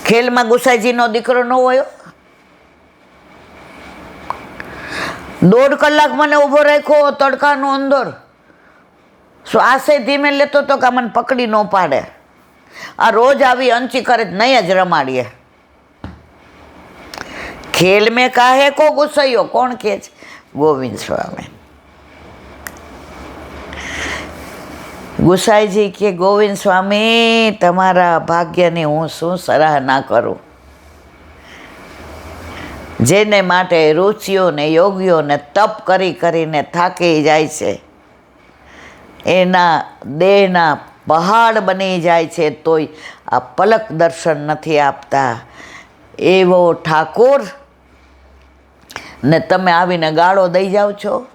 ખેલમાં ગુસાઈજીનો દીકરો ન હોય. 1.5 કલાક મને ઊભો રાખ્યો તડકાનો અંદર, શ્વાસે ધીમે લેતો તો કે મને પકડી ન પાડે. આ રોજ આવી અંચી કરે નહીં જ રમાડીએ. ખેલ મેં કાહે કો ગુસાઈયો, કોણ કહે છે? ગોવિંદ સ્વામી. ગુસાઈજી કે ગોવિંદ સ્વામી તમારા ભાગ્યની હું શું સરાહના કરું. જેને માટે રુચિઓને યોગીઓને તપ કરી કરીને થાકી જાય છે, એના દેહના પહાડ બની જાય છે, તોય આ પલક દર્શન નથી આપતા. એવો ઠાકોર ને તમે આવીને ગાળો દઈ જાઓ છો.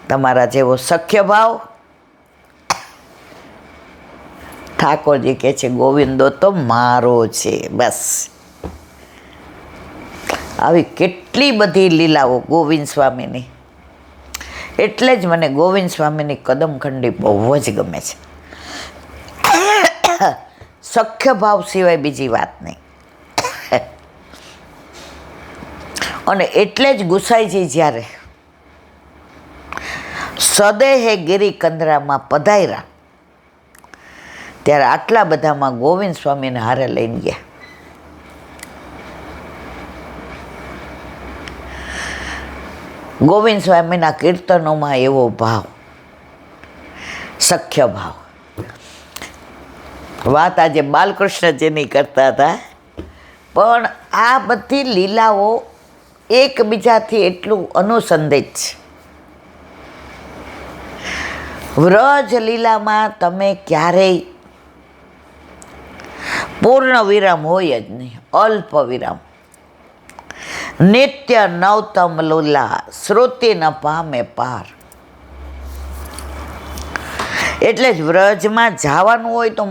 તમારા જેવો સખ્ય ભાવ. ઠાકોરજી કહે છે ગોવિંદો તો મારો છે. બસ આવી કેટલી બધી લીલાઓ ગોવિંદ સ્વામીની. એટલે જ મને ગોવિંદ સ્વામીની કદમખંડી બહુ જ ગમે છે. સખ્ય ભાવ સિવાય બીજી વાત નહીં. અને એટલે જ ગુસાઈજી જ્યારે સદેહે ગિરી કંદરામાં પધાર્યા ત્યારે આટલા બધામાં ગોવિંદ સ્વામીને હારે લઈને ગયા. ગોવિંદ સ્વામીના કીર્તનોમાં એવો ભાવ, સખ્ય ભાવ. વાત આજે બાલકૃષ્ણજીની કરતા હતા, પણ આ બધી લીલાઓ એકબીજાથી એટલું અનુસંધિત છે. વ્રજ લીલામાં તમે ક્યારેય પૂર્ણ વિરામ હોય જ નહીં, અલ્પ વિરામ. નિત્ય નવતમ લીલા શ્રુતિ ન પામે પાર. એટલે જ વ્રજમાં જવાનું હોય તો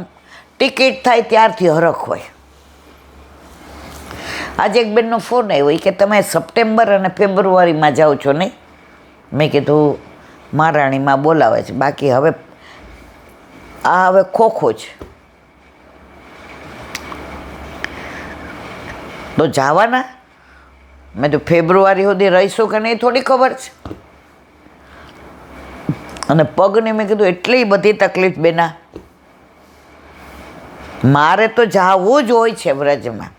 ટિકિટ થાય ત્યારથી હરખ હોય. આજે એક બેનનો ફોન આવ્યો કે તમે સપ્ટેમ્બર અને ફેબ્રુઆરીમાં જાઓ છો નહીં. મેં કીધું મહારાણીમાં બોલાવે છે, બાકી હવે આ હવે ખોખો છે. તો જવાના. મેં તો ફેબ્રુઆરી સુધી રહીશું કે નહીં થોડી ખબર છે. અને પગની મેં કીધું એટલી બધી તકલીફ બેના. મારે તો જવું જ હોય છે વ્રજમાં,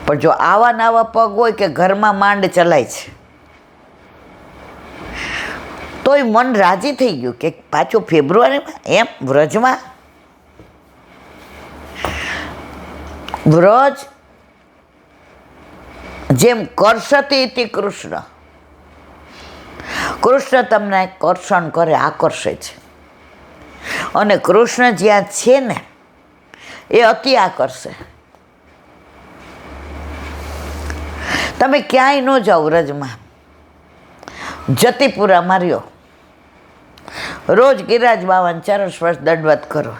પણ જો આવા નવા પગ હોય કે ઘરમાં માંડ ચલાય છે, તોય મન રાજી થઈ ગયું કે પાછું ફેબ્રુઆરીમાં એમ વ્રજમાં. વ્રજ જેમ કર્ષતી ઇતિ કૃષ્ણ, કૃષ્ણ તમને કર્ષણ કરે, આકર્ષે છે. અને કૃષ્ણ જ્યાં છે ને એ અતિ આકર્ષે. તમે ક્યાંય ન જાઓ વ્રજમાં, જતીપુરા માર્યો, રોજ ગિરાજ બાવાને ચરણ સ્પર્શ દંડવત કરો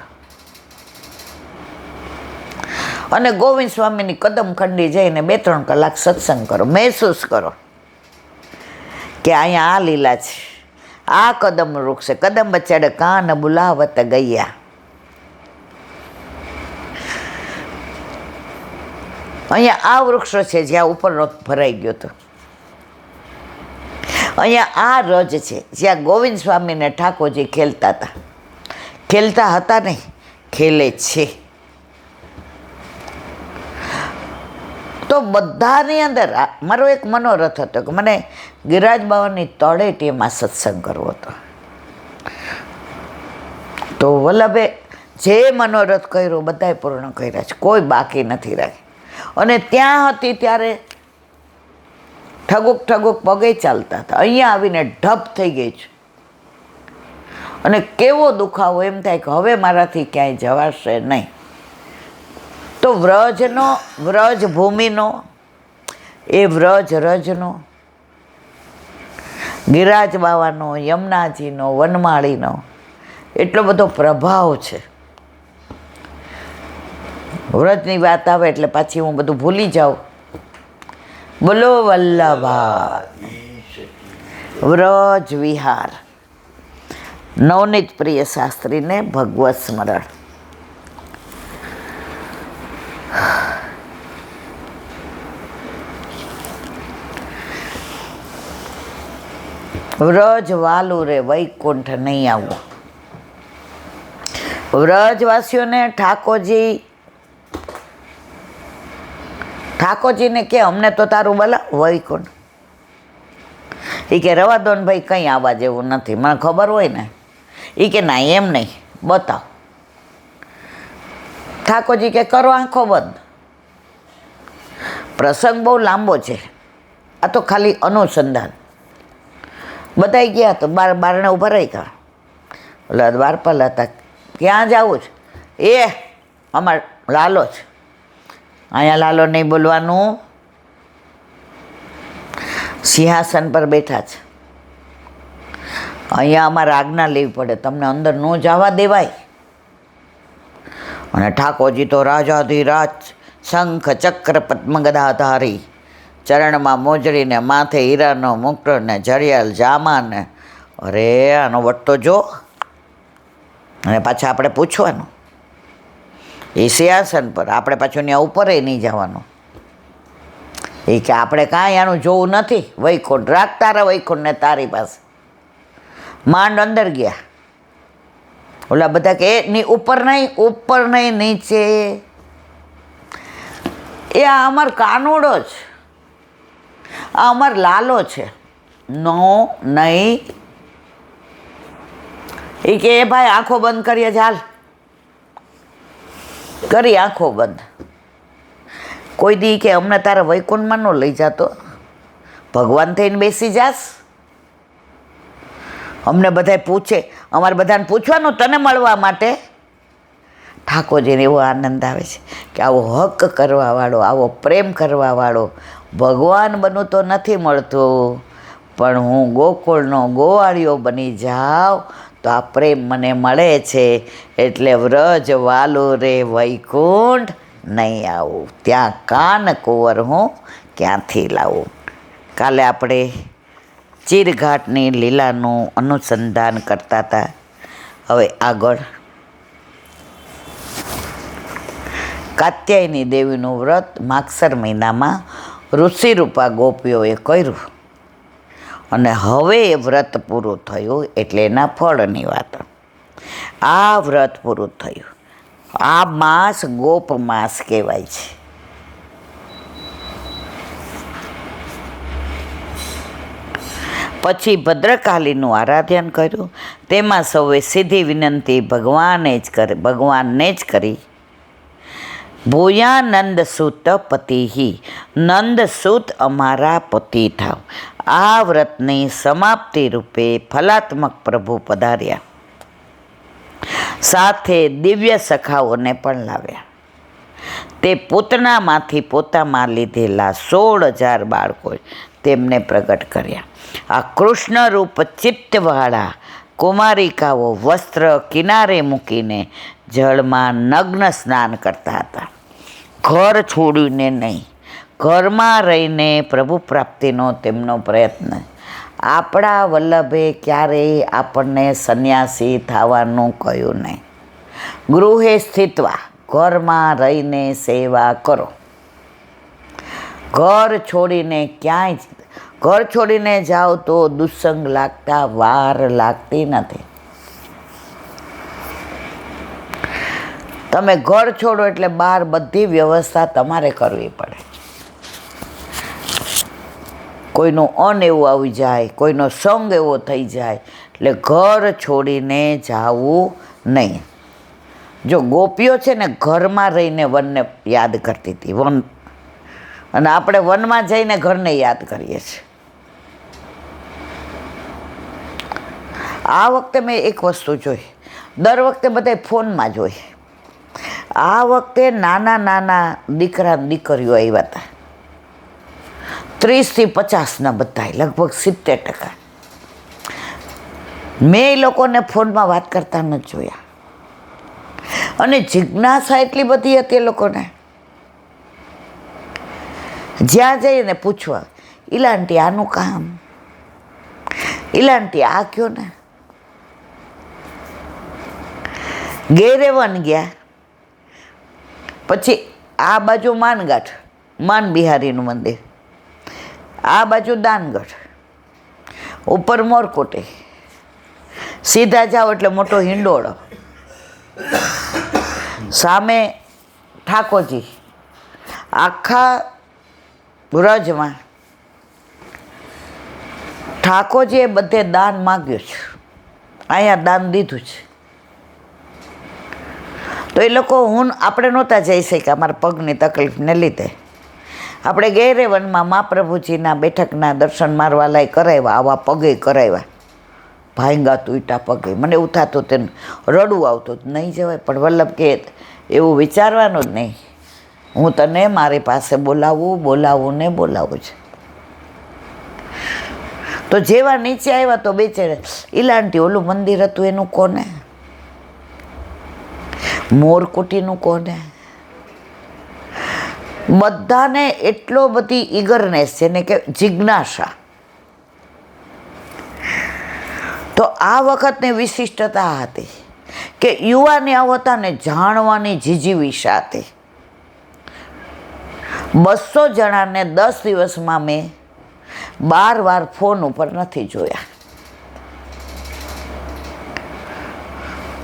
અને ગોવિંદ સ્વામીની કદમ ખંડી જઈને 2-3 કલાક સત્સંગ કરો. મહેસૂસ કરો કે અહીંયા આ લીલા છે, આ કદમ વૃક્ષ છે. કદમ બચાડે કાન બુલાવત ગયા. અહીંયા આ વૃક્ષો છે જ્યાં ઉપરનો ભરાઈ ગયો હતો. અહીંયા આ રજ છે જ્યાં ગોવિંદ સ્વામીને ઠાકોરજી ખેલતા હતા. ખેલતા હતા નહીં, ખેલે છે. તો બધાની અંદર મારો એક મનોરથ હતો કે મને ગિરાજ બાવાની તળેટીમાં સત્સંગ કરવો હતો. તો વલ્લભે જે મનોરથ કર્યો બધાએ પૂર્ણ કર્યા છે, કોઈ બાકી નથી રાખી. અને ત્યાં હતી ત્યારે ઠગુક ઠગુક પગે ચાલતા હતા. અહીંયા આવીને ઢપ થઈ ગઈ છે. અને કેવો દુખાવો, એમ થાય કે હવે મારાથી ક્યાંય જવાશે નહીં. તો વ્રજનો, વ્રજ ભૂમિનો, એ વ્રજ રજનો, ગિરાજ બાવાનો, યમુનાજીનો, વનમાળીનો એટલો બધો પ્રભાવ છે. વ્રજની વાત આવે એટલે પાછી હું બધું ભૂલી જાઉં. બોલો વલ્લભા. વ્રજ વિહાર. નવનીત પ્રિય શાસ્ત્રીને ભગવત સ્મરણ. વ્રજ વાલું રે વૈકુંઠ નહીં આવવું. વ્રજવાસીઓને ઠાકોરજીને કે અમને તો તારું બોલા વૈકુંઠ. એ કે રવા દો ને ભાઈ, કંઈ આવવા જેવું નથી, મને ખબર હોય ને. એ કે ના એમ નહીં, બતાવ. ઠાકોરજી કે કરો આંખો બંધ. પ્રસંગ બહુ લાંબો છે, આ તો ખાલી અનુસંધાન. બધાઈ ગયા તો બારણે ઊભા રહી ગયા. એટલે દ્વારપાલ હતા, ક્યાં જવું છે? એ અમાર લાલો છે. અહીંયા લાલો નહીં બોલવાનું, સિંહાસન પર બેઠા છે. અહીંયા અમારે આજ્ઞા લેવી પડે, તમને અંદર ન જવા દેવાય. અને ઠાકોરજી તો રાજાધિરાજ, શંખ ચક્ર પદ્મગદાધારી, ચરણમાં મોજડીને માથે હીરાનો મુકટ ને જડિયાલ જામા ને. અરે આનો વટતો જો. અને પાછા આપણે પૂછવાનું, એ સિંહાસન પર, આપણે પાછું ત્યાં ઉપર નહીં જવાનું. એ કે આપણે કાંઈ આનું જોવું નથી, વૈકુંઠ રાખ તારા વૈકુંઠને તારી પાસે. માંડ અંદર ગયા. ઓલા બધા કે ની ઉપર નહીં નીચે. એ આ અમાર કાનુડો છે, આ અમાર લાલો છે. નો નહીં. એ કે એ ભાઈ આંખો બંધ કરીએ, ચાલ કરી આંખો બંધ. કોઈ દી કે અમને તારા વૈકુંઠમાં ન લઈ જાતો, ભગવાન થઈને બેસી જાસ. અમને બધાય પૂછે, અમારે બધાને પૂછવાનું તને મળવા માટે. ઠાકોરજીને એવો આનંદ આવે છે કે આવો હક કરવાવાળો, આવો પ્રેમ કરવાવાળો ભગવાન બનવું તો નથી મળતું, પણ હું ગોકુળનો ગોવાળિયો બની જાઉં તો આ પ્રેમ મને મળે છે. એટલે વ્રજ વાલું રે વૈકુંઠ નહીં આવું, ત્યાં કાન કુંવર હું ક્યાંથી લાવું. કાલે આપણે ચીરઘાટની લીલાનું અનુસંધાન કરતા હતા. હવે આગળ કાત્યાયની દેવીનું વ્રત માગસર મહિનામાં ઋષિરૂપા ગોપીઓએ કર્યું, અને હવે એ વ્રત પૂરું થયું એટલે એના ફળની વાત. આ વ્રત પૂરું થયું, આ માસ ગોપ માસ કહેવાય છે. પછી ભદ્રકાલીનું આરાધન કર્યું. તેમાં સૌએ સીધી વિનંતી ભગવાનને જ કરી. ભૂયાનંદ સુત પતિહી, નંદ સુત અમારા પતિ થાવ. આ વ્રતની સમાપ્તિ રૂપે ફલાત્મક પ્રભુ પધાર્યા, સાથે દિવ્ય સખાઓને પણ લાવ્યા. તે પૂતનામાંથી પોતામાં લીધેલા 16,000 બાળકો તેમને પ્રગટ કર્યા. આ કૃષ્ણ રૂપ ચિત્તવાળા કુમારિકાઓ વસ્ત્ર કિનારે મૂકીને જળમાં નગ્ન સ્નાન કરતા હતા. ઘર છોડીને નહીં, ઘરમાં રહીને પ્રભુ પ્રાપ્તિનો તેમનો પ્રયત્ન. આપણા વલ્લભે ક્યારેય આપણને સંન્યાસી થવાનું કહ્યું નહીં. ગૃહે સ્થિત્વા, ઘરમાં રહીને સેવા કરો. ઘર છોડીને જાઓ તો દુસ્સંગ લાગતા વાર લાગતી નથી. તમે ઘર છોડો એટલે બહાર બધી વ્યવસ્થા તમારે કરવી પડે. કોઈનું અન એવું આવી જાય, કોઈનો સંગ એવો થઈ જાય, એટલે ઘર છોડીને જાવું નહીં. જો ગોપીઓ છે ને ઘરમાં રહીને વનને યાદ કરતી હતી, વન, અને આપણે વનમાં જઈને ઘરને યાદ કરીએ છીએ. આ વખતે મેં એક વસ્તુ જોઈ, દર વખતે બધા ફોનમાં જોઈ. આ વખતે નાના દીકરા દીકરીઓ આવ્યા હતા, 30 થી 50 બધા, લગભગ 70%. મેં એ લોકોને ફોનમાં વાત કરતા નથી જોયા. અને જિજ્ઞાસા એટલી બધી હતી એ લોકોને. જ્યાં જઈને પૂછવા, ઈલાંટી આનું કામ, ઈલાંટી આ કયો ને. ગેરે વન ગયા, પછી આ બાજુ માનગાંઠ, માન બિહારીનું મંદિર, આ બાજુ દાનગઢ, ઉપર મોરકોટી, સીધા જાઓ એટલે મોટો હિંડોળો, સામે ઠાકોરજી. આખા વ્રજમાં ઠાકોરજીએ બધે દાન માગ્યું છે, અહીંયા દાન દીધું છે. તો એ લોકો આપણે નહોતા જઈ શક્યા અમારા પગની તકલીફને લીધે. આપણે ગેરે વનમાં મહાપ્રભુજીના બેઠકના દર્શન મારવા લાય કરાવ્યા, આવા પગે કરાવ્યા, ભાંગા તૂટ્યા પગે. મને એવું થતું તેને રડવું આવતું, નહીં જવાય. પણ વલ્લભ કે એવું વિચારવાનું જ નહીં, હું તને મારી પાસે બોલાવું છે. તો જેવા નીચે આવ્યા તો બેચેરે ઈલાંટી ઓલું મંદિર હતું એનું કોને, મોરકુટીનું કોને, બધાને એટલો બધી ઈગરનેસ છે ને કે જિજ્ઞાસા. તો આ વખતની વિશિષ્ટતા હતી કે યુવાની આવતાને જાણવાની જીજીવિષા હતી. 200 જણાને 10 દિવસમાં મેં 12 વાર ફોન ઉપર નથી જોયા.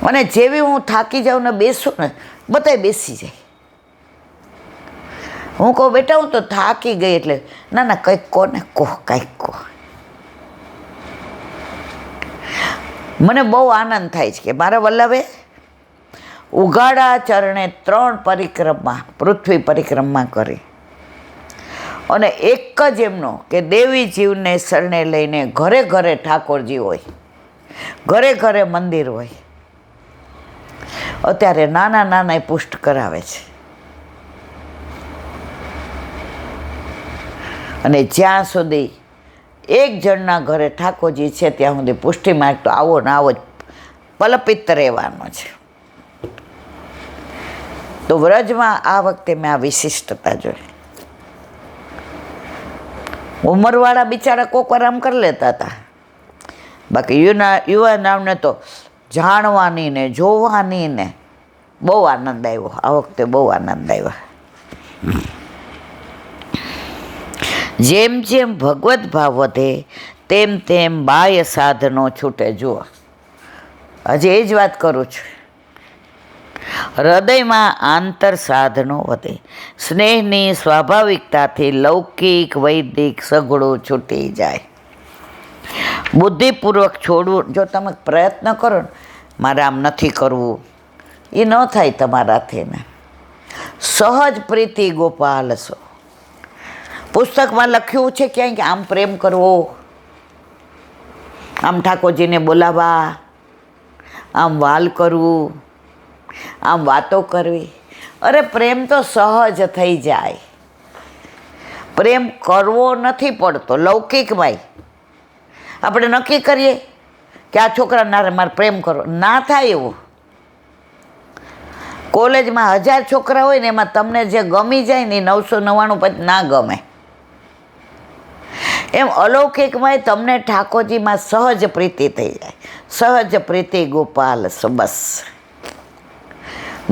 અને જેવી હું થાકી જાઉં ને બેસું ને બધાય બેસી જાય. હું કહું બેટા હું તો થાકી ગઈ, એટલે ના કંઈક કહો ને, કંઈક કહો. મને બહુ આનંદ થાય છે કે મારા વલ્લભે ઉઘાડા ચરણે 3 પરિક્રમા, પૃથ્વી પરિક્રમા કરી. અને એક જ એમનો કે દેવી જીવને શરણે લઈને ઘરે ઘરે ઠાકોરજી હોય, ઘરે ઘરે મંદિર હોય. અત્યારે નાના પુષ્ટ કરાવે છે. અને જ્યાં સુધી એક જણના ઘરે ઠાકોરજી છે ત્યાં સુધી પુષ્ટિ માર્ગ તો આવો ને આવો જ પલપિત રહેવાનો છે. તો વ્રજમાં આ વખતે મેં આ વિશિષ્ટતા જોઈ. ઉંમરવાળા બિચારા કોક વાર આમ કરી લેતા હતા, બાકી યુવાનોને તો જાણવાની ને જોવાની ને બહુ આનંદ આવ્યો. આ વખતે બહુ આનંદ આવ્યો. જેમ જેમ ભગવત ભાવ વધે તેમ તેમ બાહ્ય સાધનો છૂટે. જુઓ, હજી એ જ વાત કરું છું. હૃદયમાં આંતર સાધનો વધે, સ્નેહની સ્વાભાવિકતાથી લૌકિક વૈદિક સઘળું છૂટી જાય. બુદ્ધિપૂર્વક છોડવું, જો તમે પ્રયત્ન કરો ને મારે આમ નથી કરવું, એ ન થાય તમારાથી ને. સહજ પ્રીતિ ગોપાલ સો. પુસ્તકમાં લખ્યું છે ક્યાંય કે આમ પ્રેમ કરવો, આમ ઠાકોરજીને બોલાવવા, આમ વાલ કરવું, આમ વાતો કરવી. અરે પ્રેમ તો સહજ થઈ જાય. પ્રેમ કરવો નથી પડતો. લૌકિકમાં આપણે નક્કી કરીએ કે આ છોકરા મારે પ્રેમ કરવો, ના થાય એવું. કોલેજમાં 1000 છોકરા હોય ને એમાં તમને જે ગમી જાય ને 999 પછી ના ગમે. એમ અલૌકિકમાં તમને ઠાકોરજીમાં સહજ પ્રીતિ થઈ જાય. સહજ પ્રીતિ ગોપાલ બસ.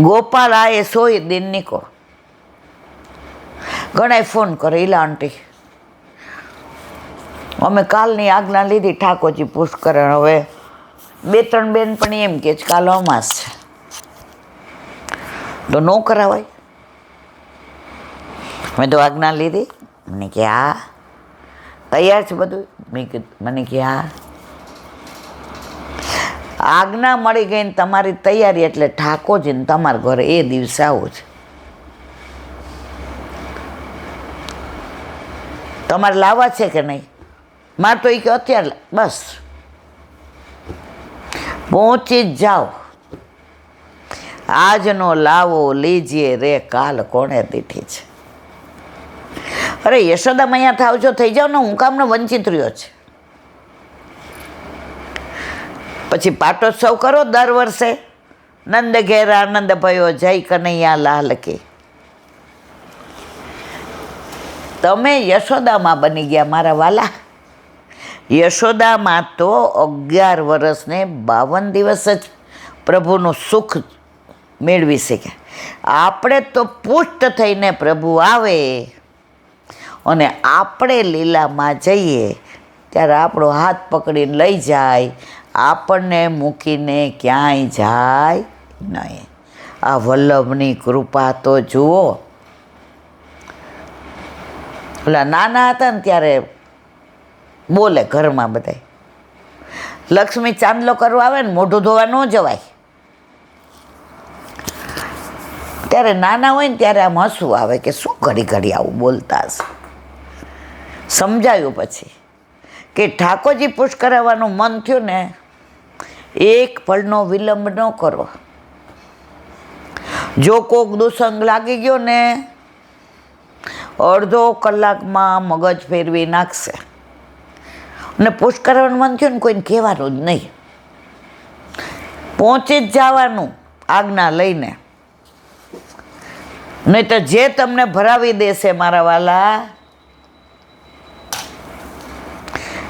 ગોપાલ આએ સોય દિન કો. ઘણાય ફોન કરે, ઈલા આંટી અમે કાલની આજ્ઞા લીધી ઠાકોરજી પુષ્કરણ, હવે 2-3 બેન પણ એમ કે કાલ અમાસ છે તો ન કરાવાય. મેં તો આજ્ઞા લીધી. મને કે હા તૈયાર છે બધું. મને કે હા. આજ્ઞા મળી ગઈ ને તમારી તૈયારી એટલે ઠાકોરજીને તમારા ઘરે એ દિવસે આવું છે. તમારે લાવવા છે કે નહીં? મારે તો એ કે અત્યારે બસ પહોંચી જ જાઓ. આજનો લાવો લીજીએ રે કાલ કોણે દીઠી છે. અરે યશોદામાં અહીંયા થાવજો, થઈ જાઓ ને, હું કામને વંચિત રહ્યો છે. પછી પાટોત્સવ કરો દર વર્ષે. નંદ ઘેર આનંદ ભયો જય કનૈયા લાલ કે. તમે યશોદામાં બની ગયા મારા વાલા. યશોદામાં તો 11 વર્ષને 52 દિવસ જ પ્રભુનું સુખ મેળવી શક્યા. આપણે તો પુષ્ટ થઈને પ્રભુ આવે અને આપણે લીલામાં જઈએ ત્યારે આપણો હાથ પકડીને લઈ જાય, આપણને મૂકીને ક્યાંય જાય નહીં. આ વલ્લભની કૃપા તો જુઓ. ઓલા નાના હતા ને ત્યારે બોલે ઘરમાં બધા, લક્ષ્મી ચાંદલો કરવા આવે ને મોઢું ધોવા ન જવાય. ત્યારે નાના હોય ને ત્યારે આમ હસવું આવે કે શું ઘડી ઘડી આવું બોલતા હશે. સમજાયું પછી કે ઠાકોરજી પુશ કરાવવાનું મન થયું ને, એક પળનો વિલંબ ન કરો. જો કોક દુસંગ લાગી ગયો ને, અડધો કલાકમાં મગજ ફેરવી નાખશે. અને પુશ કરાવવાનું મન થયું ને કોઈને કહેવાનું જ નહીં, પહોંચી જ જવાનું આજ્ઞા લઈને. નહીં તો જે તમને ભરાવી દેશે મારા વાલા,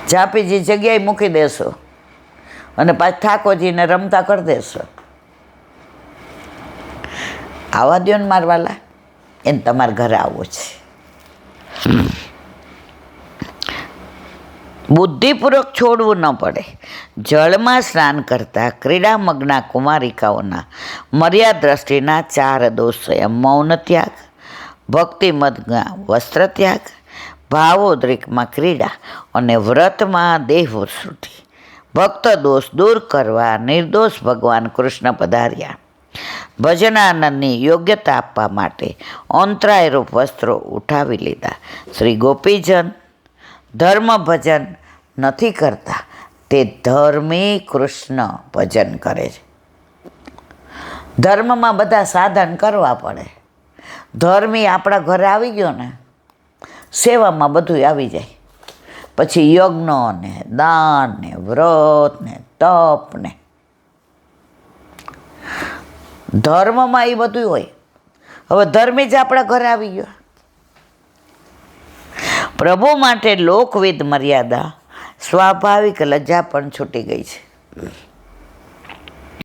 જાપીજી જગ્યાએ મૂકી દેશો અને પાછ ઠાકોરજીને રમતા કરી દેશો. આવવા દો ને મારા વાલા, એને તમારા ઘરે આવવું છે. બુદ્ધિપૂર્વક છોડવું ન પડે. જળમાં સ્નાન કરતા ક્રીડામગ્ના કુમારિકાઓના મર્યાદ દ્રષ્ટિના 4 દોષ છે: મૌન ત્યાગ, ભક્તિમગ્ન વસ્ત્ર ત્યાગ, ભાવોદ્રિકમાં ક્રીડા અને વ્રતમાં દેહવૃત્તિ. ભક્ત દોષ દૂર કરવા નિર્દોષ ભગવાન કૃષ્ણ પધાર્યા. ભજનાનંદની યોગ્યતા આપવા માટે અંતરાયરૂપ વસ્ત્રો ઉઠાવી લીધા. શ્રી ગોપીજન ધર્મ ભજન નથી કરતા, તે ધર્મી કૃષ્ણ ભજન કરે છે. ધર્મમાં બધા સાધન કરવા પડે. ધર્મી આપણા ઘરે આવી ગયો ને, સેવામાં બધું આવી જાય. પછી યજ્ઞ ને દાન ને વ્રત ને તપ ને ધર્મમાં એ બધું હોય. હવે ધર્મી જ આપણા ઘરે આવી ગયો. પ્રભુ માટે લોકવિધ મર્યાદા સ્વાભાવિક લજ્જા પણ છૂટી ગઈ છે.